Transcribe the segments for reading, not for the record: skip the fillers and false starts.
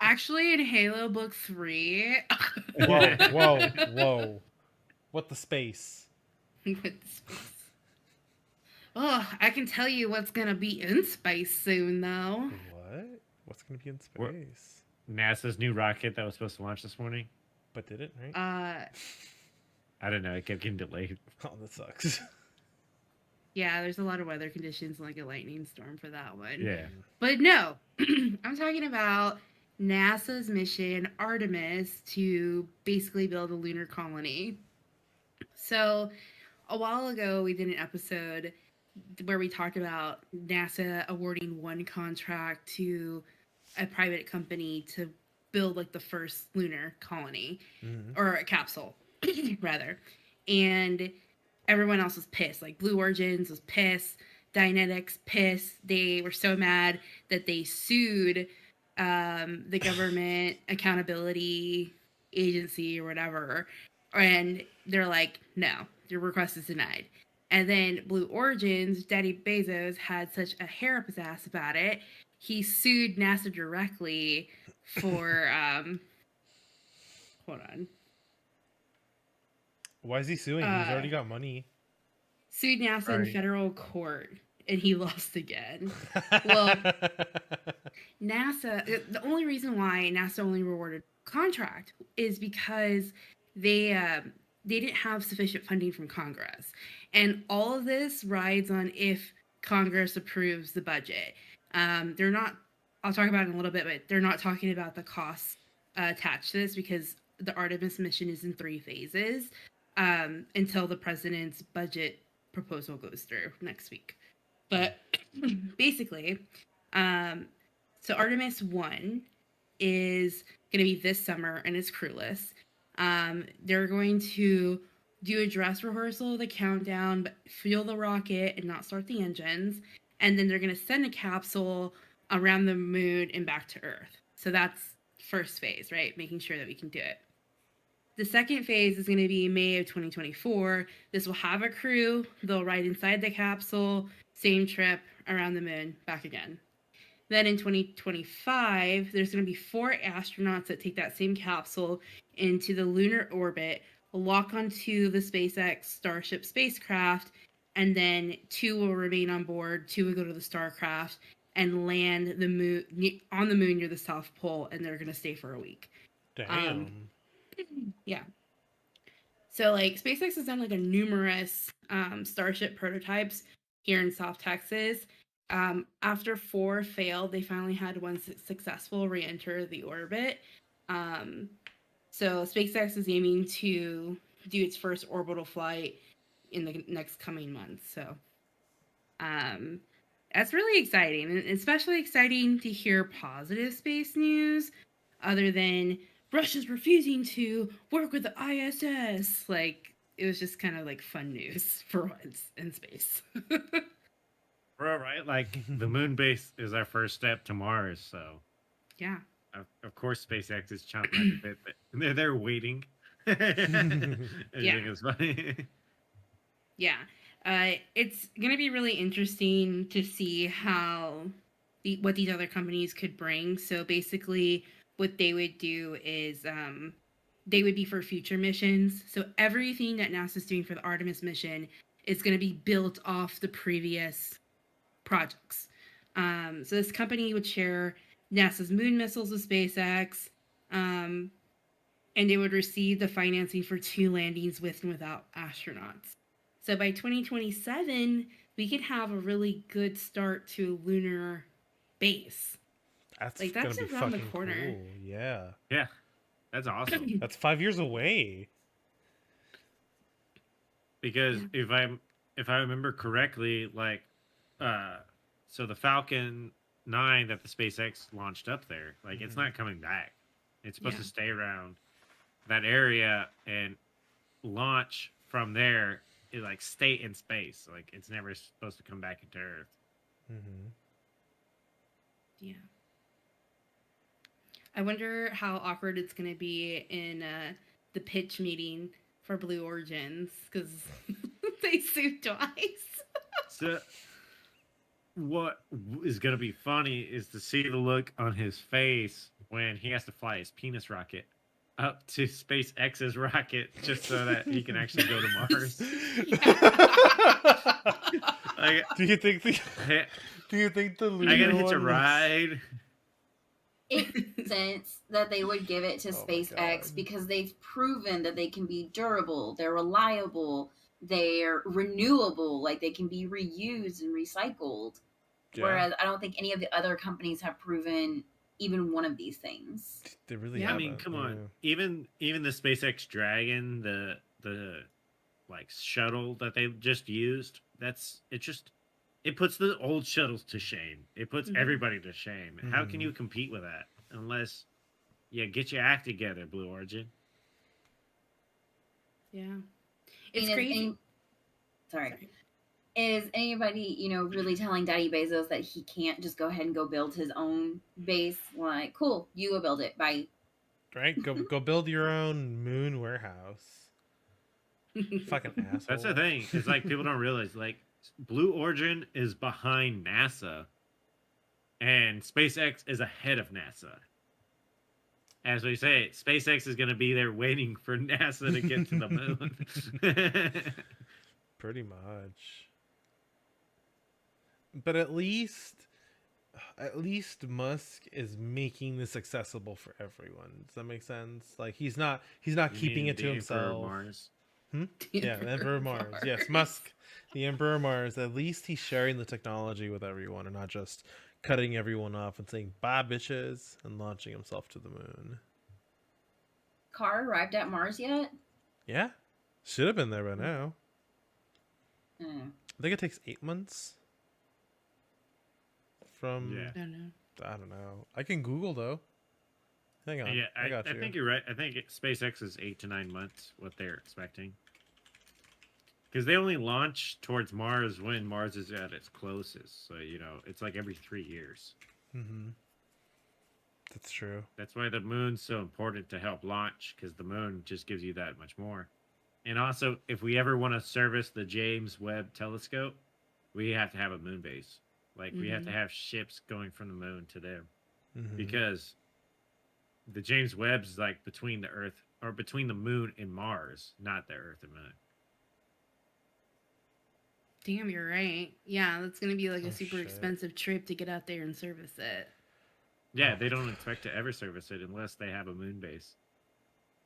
Actually, in Halo Book 3, Whoa. What the space? with the space. Oh, I can tell you what's gonna be in space soon, though. What? What's gonna be in What space? NASA's new rocket that was supposed to launch this morning? But did it, right? Uh, I don't know. It kept getting delayed. Oh, that sucks. yeah, there's a lot of weather conditions, like a lightning storm for that one. Yeah. But no, I'm talking about NASA's mission Artemis to basically build a lunar colony. So, a while ago, we did an episode where we talked about NASA awarding one contract to a private company to build like the first lunar colony Mm-hmm. or a capsule, rather. And everyone else was pissed. Like Blue Origins was pissed. Dynetics pissed. They were so mad that they sued the government accountability agency or whatever. And they're like, no, your request is denied. And then Blue Origins, Daddy Bezos had such a hair up his ass about it. He sued NASA directly for hold on. Why is he suing? He's already got money. Sued NASA in Right. federal court and he lost again. Well, NASA, the only reason why NASA only rewarded contract is because they didn't have sufficient funding from Congress. And all of this rides on if Congress approves the budget. They're not, I'll talk about it in a little bit, but they're not talking about the costs attached to this because the Artemis mission is in 3 phases until the president's budget proposal goes through next week. But basically, so Artemis 1 is going to be this summer and it's crewless. They're going to do a dress rehearsal, the countdown, but fuel the rocket and not start the engines. And then they're going to send a capsule around the moon and back to Earth. So that's first phase, right? Making sure that we can do it. The second phase is going to be May of 2024. This will have a crew. They'll ride inside the capsule, same trip around the moon, back again. Then in 2025, there's going to be 4 astronauts that take that same capsule into the lunar orbit, lock onto the SpaceX Starship spacecraft, and then 2 will remain on board. 2 will go to the Starcraft and land the moon on the moon near the South Pole, and they're going to stay for a week. Damn. Yeah. So like SpaceX has done like a numerous Starship prototypes here in South Texas. After 4 failed, they finally had one successful re-enter the orbit. So SpaceX is aiming to do its first orbital flight in the next coming months. So that's really exciting, and especially exciting to hear positive space news other than Russia's refusing to work with the ISS. Like, it was just kind of like fun news for once in space. Right. Like the moon base is our first step to Mars. So Yeah. of course SpaceX is chomping at the bit, but they're waiting. Everything is funny. Yeah. It's going to be really interesting to see how what these other companies could bring. So basically, what they would do is they would be for future missions. So everything that NASA's doing for the Artemis mission is going to be built off the previous projects. So this company would share NASA's moon missiles with SpaceX, and they would receive the financing for 2 landings with and without astronauts. So by 2027, we could have a really good start to a lunar base. That's Like, gonna that's be around the fucking corner. cool. Yeah. Yeah, that's awesome. That's 5 years away. Because if I remember correctly, like, so the Falcon 9 that the SpaceX launched up there, like, it's not coming back. It's supposed to stay around that area and launch from there. It like stay in space. Like, it's never supposed to come back into Earth. Mm-hmm. Yeah. I wonder how awkward it's going to be in the pitch meeting for Blue Origins because they sued twice. So, what is going to be funny is to see the look on his face when he has to fly his penis rocket up to SpaceX's rocket just so that he can actually go to Mars. Like, Do you think the I, Do you think the I lunar gotta hitch a one ride. It makes sense that they would give it to Oh my SpaceX God. because they've proven that they can be durable, they're reliable, they're renewable, like they can be reused and recycled. Yeah, Whereas I don't think any of the other companies have proven even one of these things. they really Yeah. I haven't. mean, come on. yeah. Even the SpaceX Dragon, the like shuttle that they just used, it puts the old shuttles to shame. It puts Mhm. everybody to shame. How can Mhm. you compete with that unless get your act together, Blue Origin? Yeah. It's Is crazy. Sorry. Is anybody, really telling Daddy Bezos that he can't just go ahead and go build his own base? Like, cool, you go build it. Bye. Right? Go build your own moon warehouse. Fucking asshole. That's the thing. It's like people don't realize like Blue Origin is behind NASA and SpaceX is ahead of NASA. As we say, SpaceX is going to be there waiting for NASA to get to the moon. Pretty much. But at least Musk is making this accessible for everyone. Does that make sense? Like he's not You keeping mean it to the Emperor himself. Mars? Yeah, the Emperor of Mars. Yes, Musk, the Emperor of Mars. At least he's sharing the technology with everyone and not just cutting everyone off and saying bye bitches and launching himself to the moon. Car arrived at Mars yet? Yeah, should have been there by now. Hmm. I think it takes 8 months. From Yeah. I don't know. I can Google though. Hang on. Yeah, I got I you. think you're right. I think SpaceX is 8 to 9 months what they're expecting. Because they only launch towards Mars when Mars is at its closest. So, it's like every 3 years. Mm-hmm. That's true. That's why the moon's so important to help launch, because the moon just gives you that much more. And also, if we ever want to service the James Webb Telescope, we have to have a moon base. Like, we have to have ships going from the moon to there. Mm-hmm. Because the James Webb's like between the Earth, or between the moon and Mars, not the Earth and moon. Damn, you're right. Yeah, that's gonna be like a Oh, super shit. expensive trip to get out there and service it. Yeah, they don't expect to ever service it unless they have a moon base.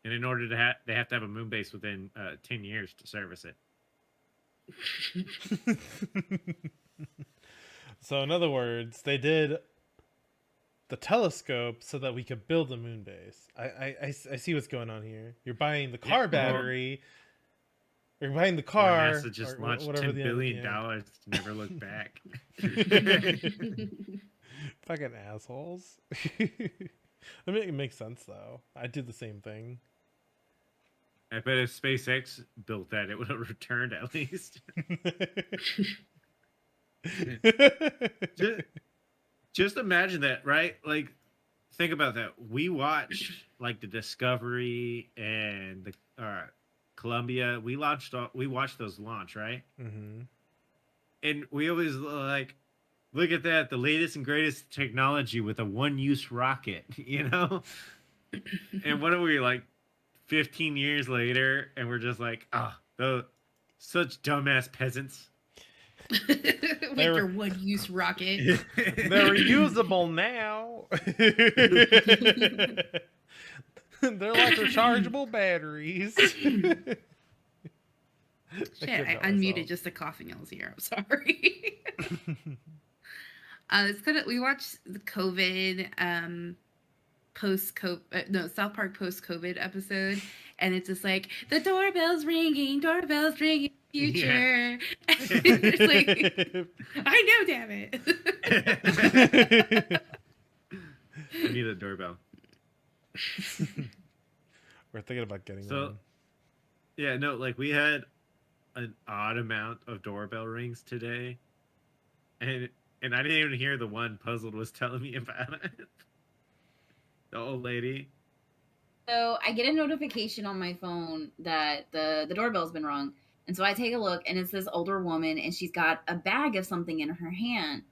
And in order to they have to have a moon base within 10 years to service it. So in other words, they did the telescope so that we could build the moon base. I see what's going on here. You're buying the car battery. You're buying the Or car. NASA just or launched whatever $10 the billion yeah. to never look back. Fucking assholes. I mean, it makes sense though. I did the same thing. I bet if SpaceX built that, it would have returned at least. Just imagine that, right? Like, think about that. We watch like the Discovery and the Columbia. We watched those launch, right? Mm-hmm. And we always like look at that, the latest and greatest technology with a one-use rocket, And what are we like 15 years later, and we're just like, such dumbass peasants. With your one-use rocket. They're reusable now. They're like rechargeable batteries. Shit, I unmuted just the coughing yells here. I'm sorry. It's kind of, we watched the COVID South Park post-COVID episode, and it's just like the doorbell's ringing, future. Yeah. It's like, I know, damn it. I need a doorbell. We're thinking about getting So, one. yeah, no, like we had an odd amount of doorbell rings today, and I didn't even hear the one Puzzled was telling me about it. The old lady. So I get a notification on my phone that the doorbell's been rung. And so I take a look, and it's this older woman, and she's got a bag of something in her hand.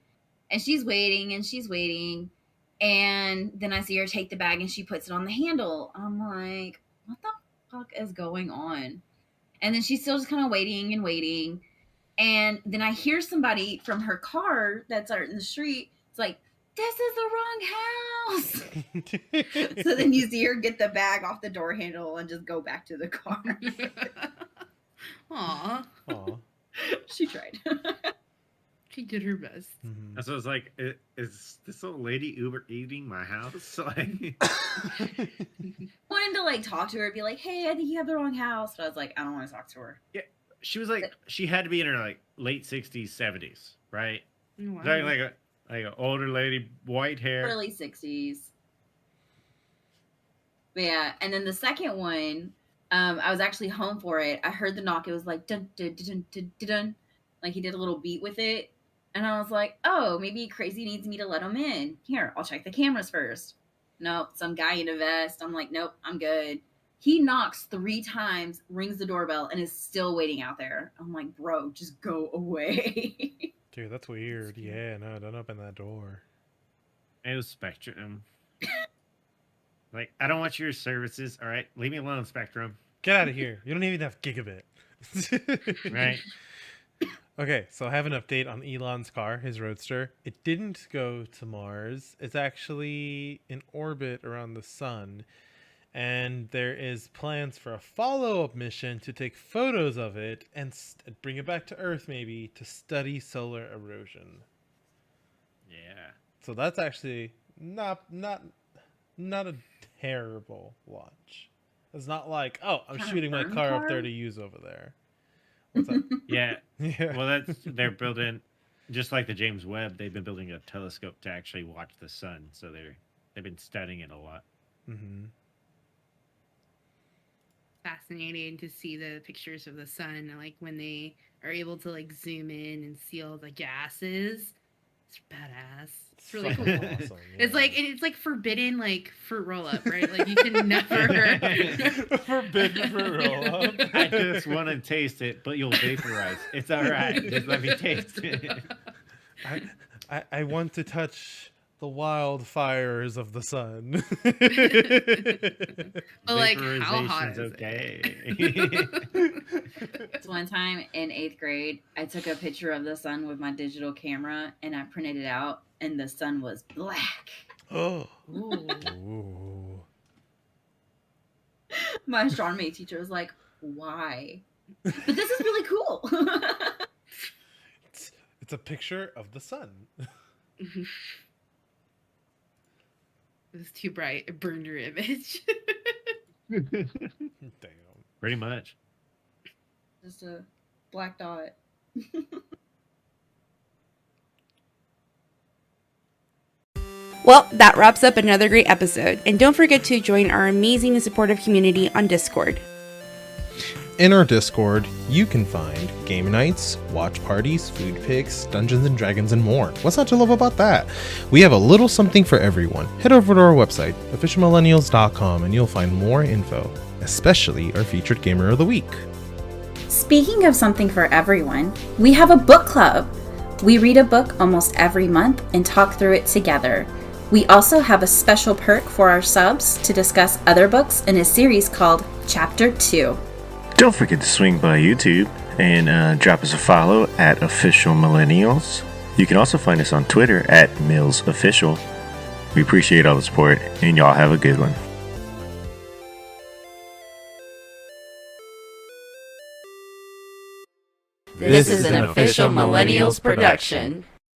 And she's waiting and she's waiting. And then I see her take the bag and she puts it on the handle. I'm like, what the fuck is going on? And then she's still just kind of waiting and waiting. And then I hear somebody from her car that's out in the street. It's like, this is the wrong house. So then you see her get the bag off the door handle and just go back to the car. Aw. Aw. She tried. She did her best. Mhm. So I was like, is this old lady Uber eating my house? Like, Wanted to like talk to her and be like, hey, I think you have the wrong house. But I was like, I don't want to talk to her. she was like, she had to be in her like late 60s, 70s, right? Wow. Like an older lady, white hair. Early 60s. But yeah, and then the second one, I was actually home for it. I heard the knock. It was like dun dun dun dun dun dun. Like he did a little beat with it. And I was like, oh, maybe Crazy needs me to let him in. Here, I'll check the cameras first. Nope, some guy in a vest. I'm like, nope, I'm good. He knocks 3 times, rings the doorbell, and is still waiting out there. I'm like, bro, just go away. Dude, that's weird. Yeah, no, don't open that door. It was Spectrum. Like, I don't want your services. All right, leave me alone, Spectrum. Get out of here. You don't even have gigabit. Right? Okay, so I have an update on Elon's car, his Roadster. It didn't go to Mars. It's actually in orbit around the sun. And there is plans for a follow-up mission to take photos of it and bring it back to Earth, maybe, to study solar erosion. Yeah. So that's actually not a terrible launch. It's not like, oh, I'm Kind of shooting my burn car up car? there to use over there. What's up? Yeah. Yeah. Well, they're building, just like the James Webb, they've been building a telescope to actually watch the sun. So they've been studying it a lot. Mm-hmm. Fascinating to see the pictures of the sun, like when they are able to like zoom in and see all the gases. It's badass. It's really cool. Awesome, It's yeah. it's like forbidden like fruit roll up, right? Like you can never. Forbidden fruit roll up. I just want to taste it, but you'll vaporize. It's all right. Just let me taste it. I want to touch the wildfires of the sun. But like, how hot Vaporization's is okay. it? One time in 8th grade, I took a picture of the sun with my digital camera and I printed it out, and the sun was black. Oh. Ooh. Ooh. My astronomy teacher was like, why? But this is really cool. It's a picture of the sun. It was too bright. It burned your image. Damn. Pretty much. Just a black dot. Well, that wraps up another great episode. And don't forget to join our amazing and supportive community on Discord. In our Discord, you can find game nights, watch parties, food pics, Dungeons and Dragons, and more. What's not to love about that? We have a little something for everyone. Head over to our website, officialmillennials.com, and you'll find more info, especially our featured gamer of the week. Speaking of something for everyone, we have a book club. We read a book almost every month and talk through it together. We also have a special perk for our subs to discuss other books in a series called Chapter 2. Don't forget to swing by YouTube and drop us a follow at Official Millennials. You can also find us on Twitter at MillsOfficial. We appreciate all the support, and y'all have a good one. This is an Official Millennials production.